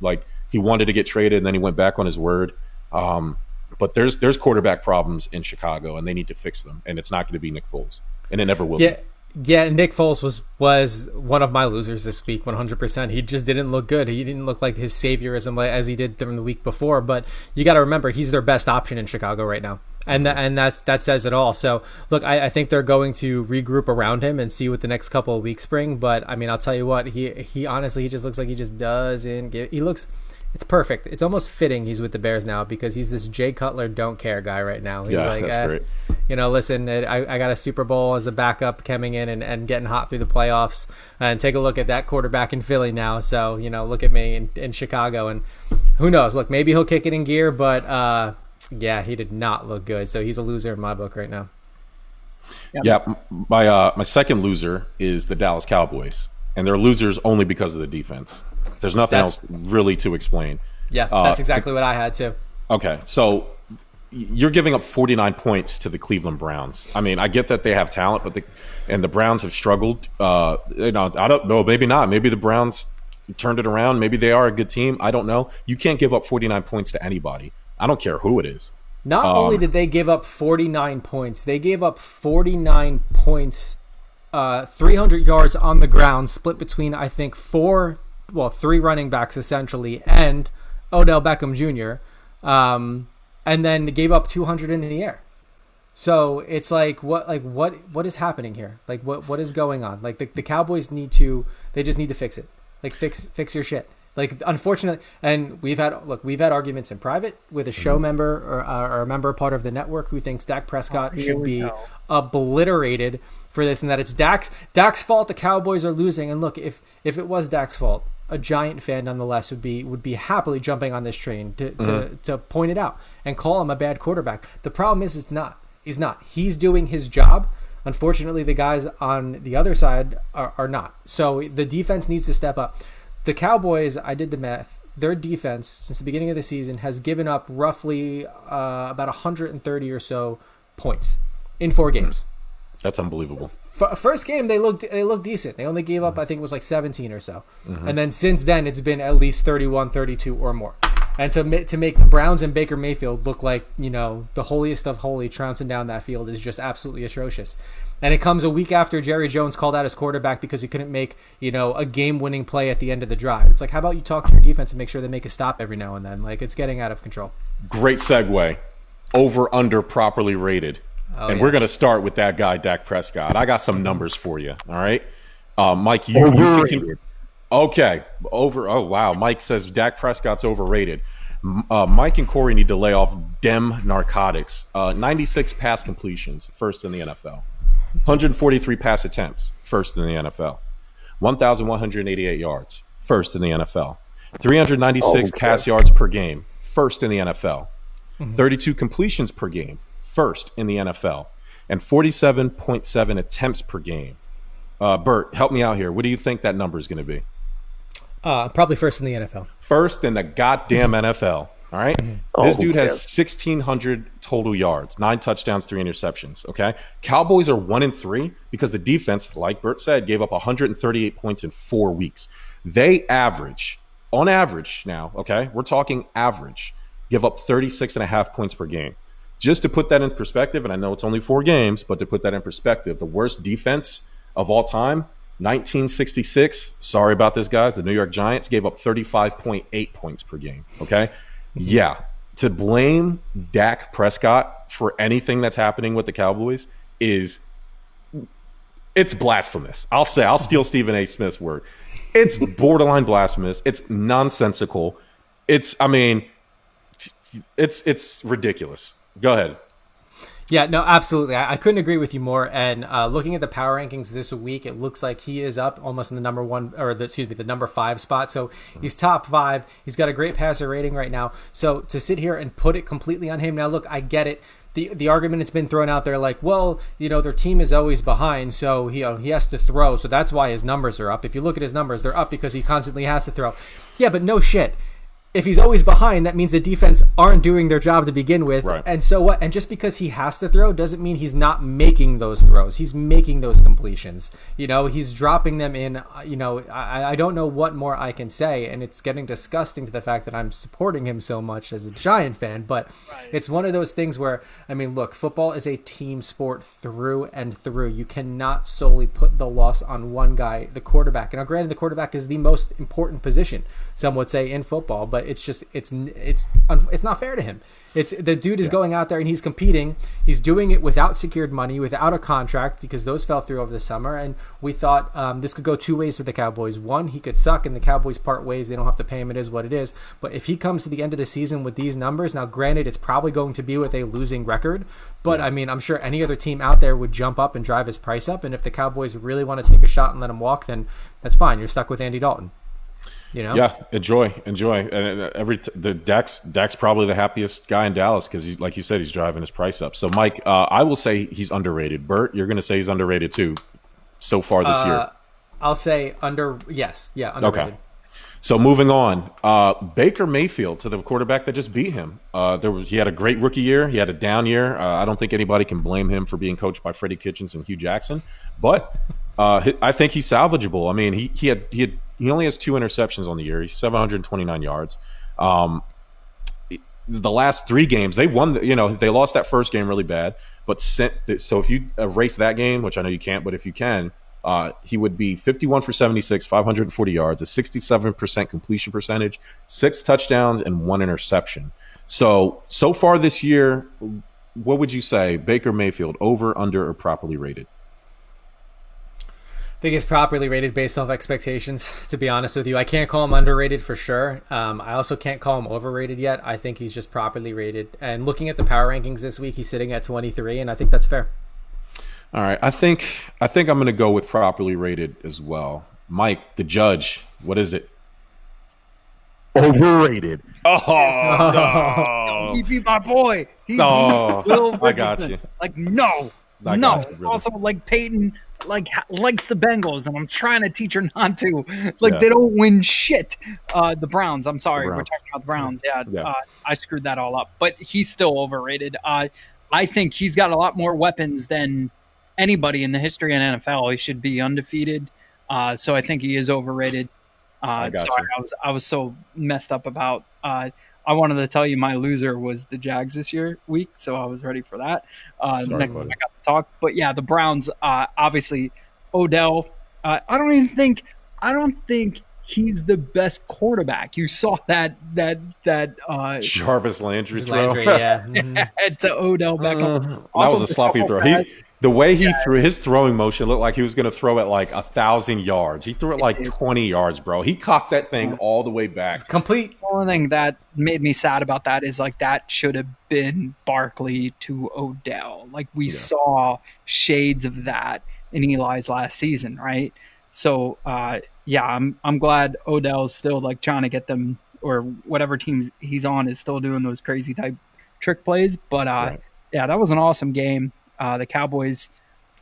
wanted to get traded, and then he went back on his word. But there's quarterback problems in Chicago, and they need to fix them, and it's not going to be Nick Foles, and it never will be. Yeah, Nick Foles was one of my losers this week, 100%. He just didn't look good. He didn't look like his saviorism as he did from the week before. But you got to remember, he's their best option in Chicago right now, and that says it all. So look, I think they're going to regroup around him and see what the next couple of weeks bring. But I mean, I'll tell you what, he honestly, he just looks like he just doesn't give. He looks. It's perfect. It's almost fitting he's with the Bears now, because he's this Jay Cutler don't care guy right now. He's that's great. Listen, I got a Super Bowl as a backup coming in and getting hot through the playoffs, and take a look at that quarterback in Philly now. So, look at me in Chicago, and who knows? Look, maybe he'll kick it in gear, but he did not look good. So he's a loser in my book right now. Yeah, my second loser is the Dallas Cowboys, and they're losers only because of the defense. There's nothing else really to explain. Yeah, that's exactly what I had too. Okay, so you're giving up 49 points to the Cleveland Browns. I mean, I get that they have talent, but the Browns have struggled. I don't know. Maybe not. Maybe the Browns turned it around. Maybe they are a good team. I don't know. You can't give up 49 points to anybody. I don't care who it is. Not only did they give up 49 points, they gave up 49 points, 300 yards on the ground, split between, I think, 3 running backs essentially, and Odell Beckham Jr., and then gave up 200 in the air. So it's what is happening here? Like what is going on? Like the Cowboys just need to fix it. Like fix your shit. Like, unfortunately, and we've had arguments in private with a show member or a member part of the network who thinks Dak Prescott should be obliterated for this and that. It's Dak's fault the Cowboys are losing. And look, if it was Dak's fault, a Giant fan nonetheless would be happily jumping on this train to point it out and call him a bad quarterback. The problem is it's not. He's not. He's doing his job. Unfortunately, the guys on the other side are not. So the defense needs to step up. The Cowboys, I did the math, their defense since the beginning of the season has given up roughly about 130 or so points in 4 games. That's unbelievable. First game, they looked decent. They only gave up, I think it was like 17 or so. And then since then, it's been at least 31, 32 or more. And to make the Browns and Baker Mayfield look like, the holiest of holy trouncing down that field is just absolutely atrocious. And it comes a week after Jerry Jones called out his quarterback because he couldn't make, a game-winning play at the end of the drive. It's like, how about you talk to your defense and make sure they make a stop every now and then? Like, it's getting out of control. Great segue. Over, under, properly rated. We're going to start with that guy, Dak Prescott. I got some numbers for you, all right? Mike, you can... Okay, over. Oh, wow. Mike says Dak Prescott's overrated. Mike and Corey need to lay off dem narcotics. 96 pass completions, first in the NFL. 143 pass attempts, first in the NFL. 1,188 yards, first in the NFL. 396 pass yards per game, first in the NFL. 32 completions per game, first in the NFL. And 47.7 attempts per game. Bert, help me out here. What do you think that number is going to be? Probably first in the NFL. First in the goddamn NFL. All right. This dude has 1,600 total yards, 9 touchdowns, 3 interceptions. Okay. Cowboys are 1-3 because the defense, like Bert said, gave up 138 points in 4 weeks. They average, on average now, okay, we're talking average, give up 36.5 points per game. Just to put that in perspective, and I know it's only 4 games, but to put that in perspective, the worst defense of all time, 1966, sorry about this, guys, the New York Giants gave up 35.8 points per game, okay? Yeah, to blame Dak Prescott for anything that's happening with the Cowboys it's blasphemous. I'll steal Stephen A. Smith's word. It's borderline blasphemous. It's nonsensical. It's ridiculous. Go ahead. Yeah, no, absolutely. I couldn't agree with you more. And looking at the power rankings this week, it looks like he is up almost in the the number 5 spot. So he's top 5. He's got a great passer rating right now. So to sit here and put it completely on him now, look, I get it. The argument that's been thrown out there, like, well, their team is always behind, so he has to throw, so that's why his numbers are up. If you look at his numbers, they're up because he constantly has to throw. Yeah, but no shit. If he's always behind, that means the defense aren't doing their job to begin with. Right. And so what? And just because he has to throw doesn't mean he's not making those throws. He's making those completions. He's dropping them in. I don't know what more I can say. And it's getting disgusting to the fact that I'm supporting him so much as a Giant fan. But It's one of those things where, look, football is a team sport through and through. You cannot solely put the loss on one guy, the quarterback. And now, granted, the quarterback is the most important position, some would say, in football. But it's not fair to him. The dude is going out there and he's competing. He's doing it without secured money, without a contract, because those fell through over the summer. And we thought this could go 2 ways for the Cowboys. One, he could suck and the Cowboys part ways. They don't have to pay him. It is what it is. But if he comes to the end of the season with these numbers, now granted, it's probably going to be with a losing record. But I'm sure any other team out there would jump up and drive his price up. And if the Cowboys really want to take a shot and let him walk, then that's fine. You're stuck with Andy Dalton. Yeah, enjoy, and Dak's probably the happiest guy in Dallas because like you said, he's driving his price up. So, Mike, I will say he's underrated. Bert, you're going to say he's underrated too. So far this year, I'll say underrated. Okay. So moving on, Baker Mayfield, to the quarterback that just beat him. He had a great rookie year. He had a down year. I don't think anybody can blame him for being coached by Freddie Kitchens and Hugh Jackson, but I think he's salvageable. He only has 2 interceptions on the year. He's 729 yards. The last 3 games, they won. They lost that first game really bad. But so if you erase that game, which I know you can't, but if you can, he would be 51 for 76, 540 yards, a 67% completion percentage, 6 touchdowns, and 1 interception. So far this year, what would you say, Baker Mayfield, over, under, or properly rated? I think it's properly rated based off expectations, to be honest with you. I can't call him underrated for sure. I also can't call him overrated yet. I think he's just properly rated. And looking at the power rankings this week, he's sitting at 23, and I think that's fair. All right. I think I'm going to go with properly rated as well. Mike, the judge, what is it? Overrated. Oh, He beat my boy. no. I got you. Like, no. I No. got you, brother. Also, like, Peyton likes the Bengals, and I'm trying to teach her not to. Like, Yeah. they don't win shit. The Browns. I'm sorry. The We're Browns. talking about the Browns. Yeah. I screwed that all up. But he's still overrated. I think he's got a lot more weapons than anybody in the history of NFL. He should be undefeated. So I think he is overrated. I got Sorry, you. I was so messed up about. I wanted to tell you my loser was the Jags this week, so I was ready for that. Sorry, Next buddy. time I got to talk, but yeah, the Browns. Obviously, Odell. I don't think he's the best quarterback. You saw that Jarvis Landry throw. Landry, yeah. Mhm. to Odell Beckham. That Also, was a sloppy the throw. couple The way he threw his throwing motion looked like he was going to throw it like 1,000 yards. He threw it like 20 yards, bro. He cocked that thing all the way back. Complete. The only thing that made me sad about that is like that should have been Barkley to Odell. Like we saw shades of that in Eli's last season, right? So I'm glad Odell's still like trying to get them, or whatever team he's on is still doing those crazy type trick plays. But yeah, that was an awesome game. The Cowboys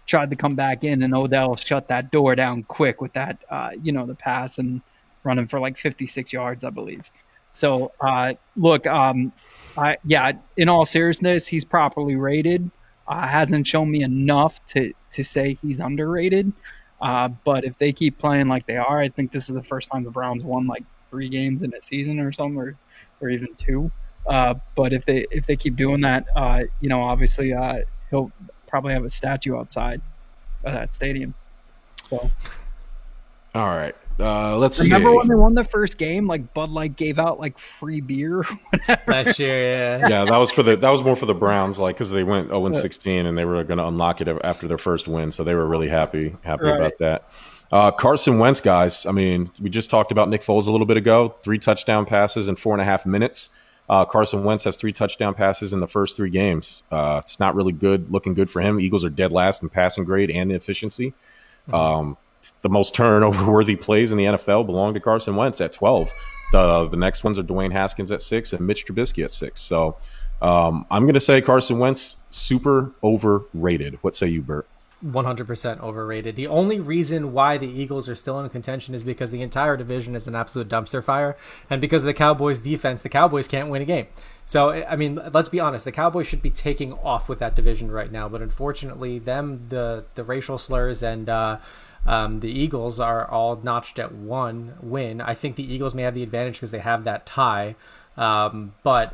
tried to come back in, and Odell shut that door down quick with that, the pass and running for like 56 yards, I believe. So, look, in all seriousness, he's properly rated. Hasn't shown me enough to say he's underrated. But if they keep playing like they are, I think this is the first time the Browns won like 3 games in a season or something, or even 2. But if they keep doing that, obviously he'll probably have a statue outside of that stadium. So, All right. Let's remember see. when they won the first game? Like Bud Light gave out like free beer or whatever. Last year, yeah. Yeah, that was more for the Browns, like because they went 0-16 and they were going to unlock it after their first win, so they were really happy about that. Carson Wentz, guys. I mean, we just talked about Nick Foles a little bit ago. 3 touchdown passes in 4.5 minutes. Carson Wentz has 3 touchdown passes in the first 3 games. It's not really looking good for him. Eagles are dead last in passing grade and efficiency. The most turnover-worthy plays in the NFL belong to Carson Wentz at 12. The next ones are Dwayne Haskins at 6 and Mitch Trubisky at 6. So I'm going to say Carson Wentz, super overrated. What say you, Bert? 100% overrated. The only reason why the Eagles are still in contention is because the entire division is an absolute dumpster fire, and because of the Cowboys' defense, the Cowboys can't win a game. So, I mean, let's be honest. The Cowboys should be taking off with that division right now, but unfortunately, the racial slurs and the Eagles are all notched at 1 win. I think the Eagles may have the advantage because they have that tie. But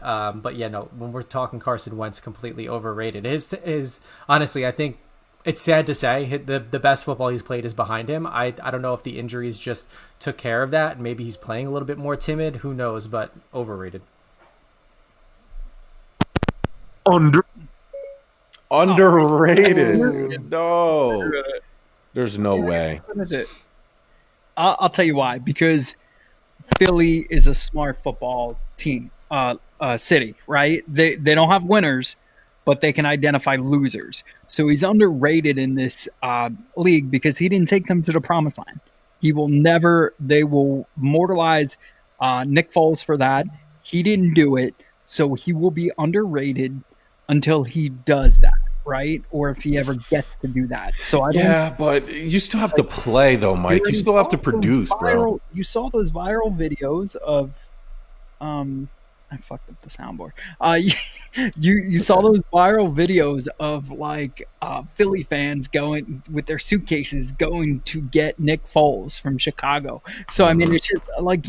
yeah, no. When we're talking Carson Wentz, completely overrated. His honestly, I think. It's sad to say the best football he's played is behind him. I don't know if the injuries just took care of that. Maybe he's playing a little bit more timid. Who knows? But overrated. Underrated. No. There's no way. I'll tell you why. Because Philly is a smart football team, city, right? They don't have winners, but they can identify losers. So he's underrated in this league because he didn't take them to the promised land. They will mortalize Nick Foles for that. He didn't do it, so he will be underrated until he does that, right? Or if he ever gets to do that. So I don't. Yeah, but you still have to play, though, Mike. You still have to produce, bro. You saw those viral videos of, I fucked up the soundboard. You saw those viral videos of like Philly fans going with their suitcases going to get Nick Foles from Chicago. So I mean, it's just like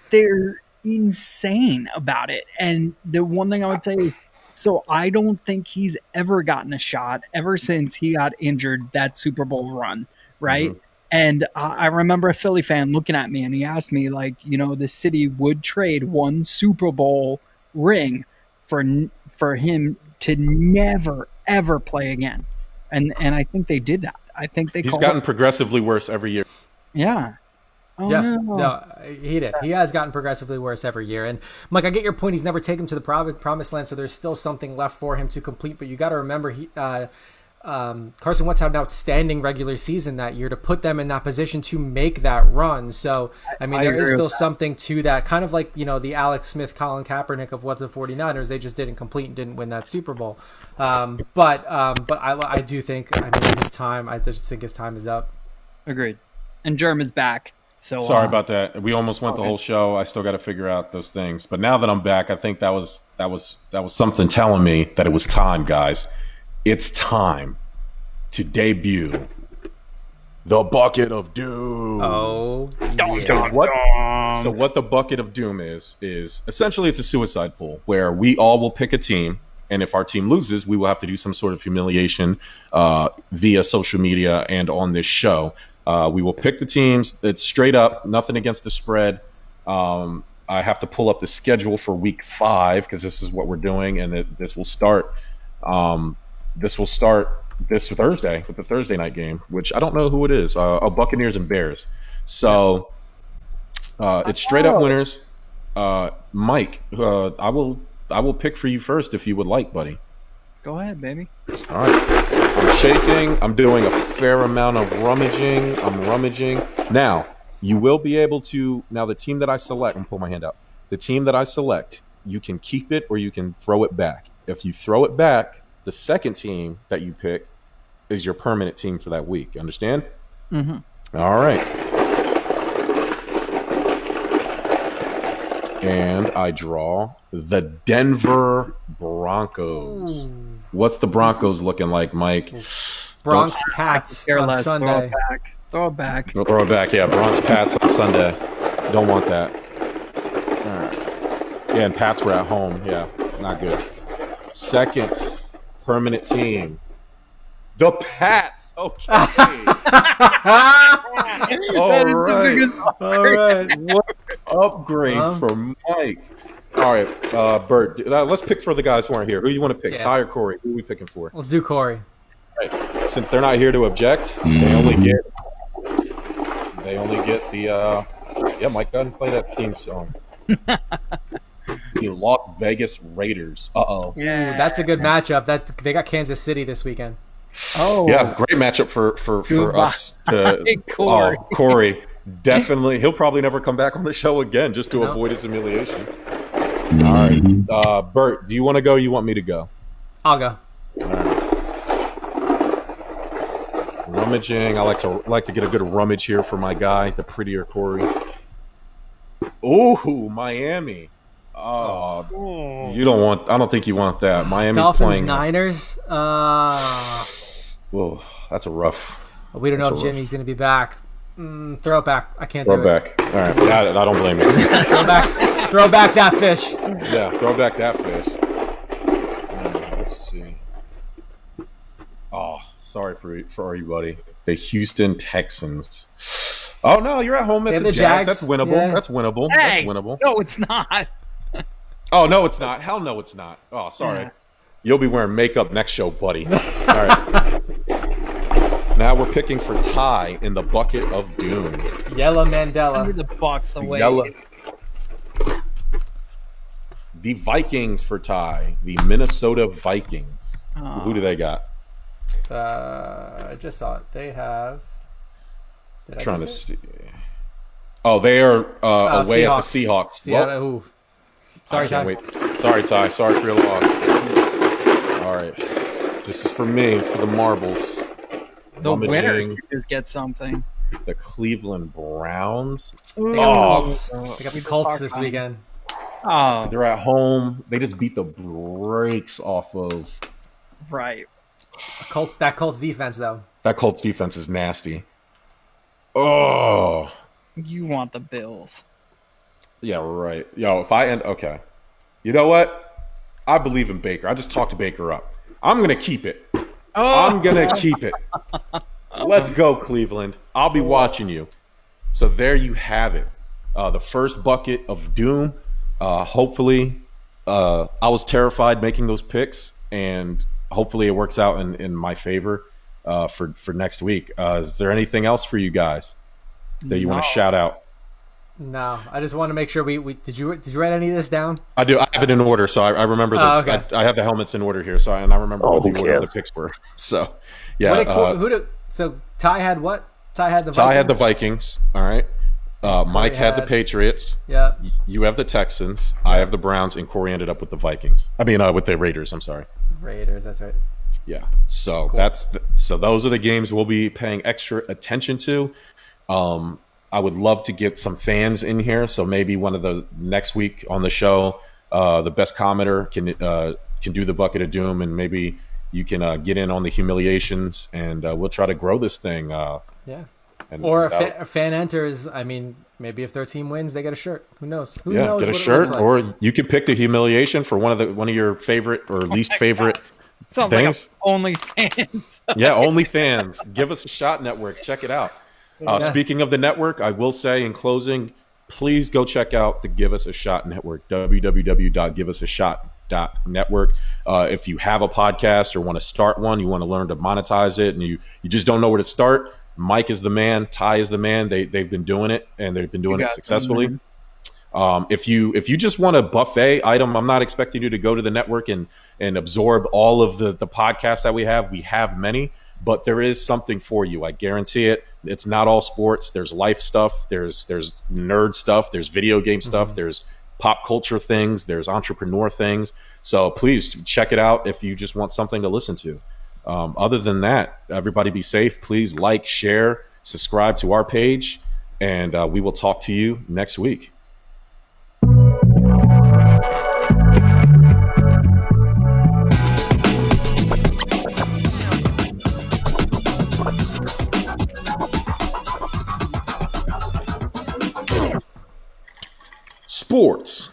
they're insane about it. And the one thing I would say is, so I don't think he's ever gotten a shot ever since he got injured that Super Bowl run, right? Mm-hmm. And I remember a Philly fan looking at me and he asked me, like, the city would trade 1 Super Bowl ring for him to never, ever play again. And I think they did that. I think he's gotten progressively worse every year. Yeah. Oh, yeah, no, he did. He has gotten progressively worse every year. And Mike, I get your point. He's never taken him to the promised land, so there's still something left for him to complete. But you got to remember, Carson Wentz had an outstanding regular season that year to put them in that position to make that run. So, I mean, there is still something to that, kind of like, the Alex Smith, Colin Kaepernick of what the 49ers, they just didn't complete and didn't win that Super Bowl. But I do think, his time, I just think his time is up. Agreed. And Germ is back. So sorry about that. We almost went the whole show. I still got to figure out those things. But now that I'm back, I think that was something telling me that it was time, guys. It's time to debut the Bucket of Doom. Oh, yeah. So what the Bucket of Doom is essentially it's a suicide pool where we all will pick a team, and if our team loses, we will have to do some sort of humiliation via social media and on this show. We will pick the teams. It's straight up, nothing against the spread. I have to pull up the schedule for week 5 because this is what we're doing, and this will start. This will start this Thursday with the Thursday night game, which I don't know who it is. Buccaneers and Bears. So it's straight up winners. Mike, I will pick for you first if you would like, buddy. Go ahead, baby. All right. I'm shaking. I'm doing a fair amount of rummaging. I'm rummaging. Now, you will be able to. Now, the team that I select, I'm going to pull my hand out. The team that I select, you can keep it or you can throw it back. If you throw it back, the second team that you pick is your permanent team for that week. Understand? Mm-hmm. All right. And I draw the Denver Broncos. Ooh. What's the Broncos looking like, Mike? Bronx Pats on Sunday. Throw it back. Throw it back, yeah. Bronx Pats on Sunday. Don't want that. All right. Yeah, and Pats were at home. Yeah, not good. Second permanent team. The Pats. Okay. All right. What upgrade for Mike? All right, Bert. Let's pick for the guys who aren't here. Who do you want to pick? Yeah. Ty or Corey? Who are we picking for? Let's do Corey. All right. Since they're not here to object, they only get the. Yeah, Mike, go ahead and play that theme song. The Las Vegas Raiders. Yeah, that's a good matchup. That they got Kansas City this weekend. Oh, yeah, great matchup for us. Corey. Corey, definitely. He'll probably never come back on the show again just to avoid his humiliation. All right, Bert, do you want to go? Or you want me to go? I'll go. All right. Rummaging. I like to get a good rummage here for my guy, the prettier Corey. Ooh, Miami. Oh, you don't want. I don't think you want that. Miami's Dolphins, playing. Niners. Whoa, that's a rough. We don't know if Jimmy's going to be back. Throw it back. I can't throw do it back. All right, I don't blame you. Throw back that fish. Yeah, throw back that fish. Let's see. Oh, sorry for you, buddy. The Houston Texans. Oh no, you're at home at the Jags. That's winnable. Yeah. That's winnable. Hey, that's winnable. No, it's not. Oh no, it's not. Hell no, it's not. Oh, sorry. Yeah. You'll be wearing makeup next show, buddy. All right. Now we're picking for Ty in the Bucket of Doom. Yella Mandela. Under the box away. The Vikings for Ty. The Minnesota Vikings. Oh. Who do they got? I just saw it. They have. Trying to see. Oh, they are away Seahawks. at the Seahawks. Seattle. Sorry, Ty. Wait. Sorry, Ty. Sorry for your loss. All right. This is for me, for the marbles. The winner just get something. The Cleveland Browns. They got the Colts this weekend. Oh, they're at home. They just beat the brakes off of. Right. That Colts defense, though. That Colts defense is nasty. Oh. You want the Bills. Yeah, right. Yo, if I end... Okay. You know what? I believe in Baker. I just talked Baker up. I'm going to keep it. I'm going to keep it. Let's go, Cleveland. I'll be watching you. So there you have it. The first Bucket of Doom. Hopefully, I was terrified making those picks, and hopefully it works out in my favor for next week. Is there anything else for you guys that you want to shout out? No, I just want to make sure we did you write any of this down? I do. I have it in order, so I remember okay. I have the helmets in order here, so I remember what the order of the picks were. So, yeah. So Ty had what? Ty had the Vikings? Ty had the Vikings. All right. Mike had the Patriots. Yeah. You have the Texans. I have the Browns, and Corey ended up with the Vikings. I mean, with the Raiders. I'm sorry. Raiders. That's right. Yeah. So cool. So those are the games we'll be paying extra attention to. I would love to get some fans in here. So maybe one of the next week on the show, the best commenter can do the bucket of doom, and maybe you can get in on the humiliations, and we'll try to grow this thing. Yeah. Or a fan enters. I mean, maybe if their team wins, they get a shirt. Who knows? Who knows? Get a shirt, or you could pick the humiliation for one of your favorite or least favorite Sounds things. Like OnlyFans. Yeah, OnlyFans. Give Us a Shot Network. Check it out. Speaking of the network, I will say in closing, please go check out the Give Us a Shot Network, www.giveusashot.network. If you have a podcast or want to start one, you want to learn to monetize it, and you just don't know where to start, Mike is the man, Ty is the man. They've been doing it, and they've been doing it successfully. If you just want a buffet item, I'm not expecting you to go to the network and absorb all of the podcasts that we have. We have many, but there is something for you. I guarantee it. It's not all sports. There's life stuff. There's nerd stuff. There's video game stuff. There's pop culture things. There's entrepreneur things. So please check it out if you just want something to listen to. Other than that, everybody be safe. Please like, share, subscribe to our page, and we will talk to you next week. Sports.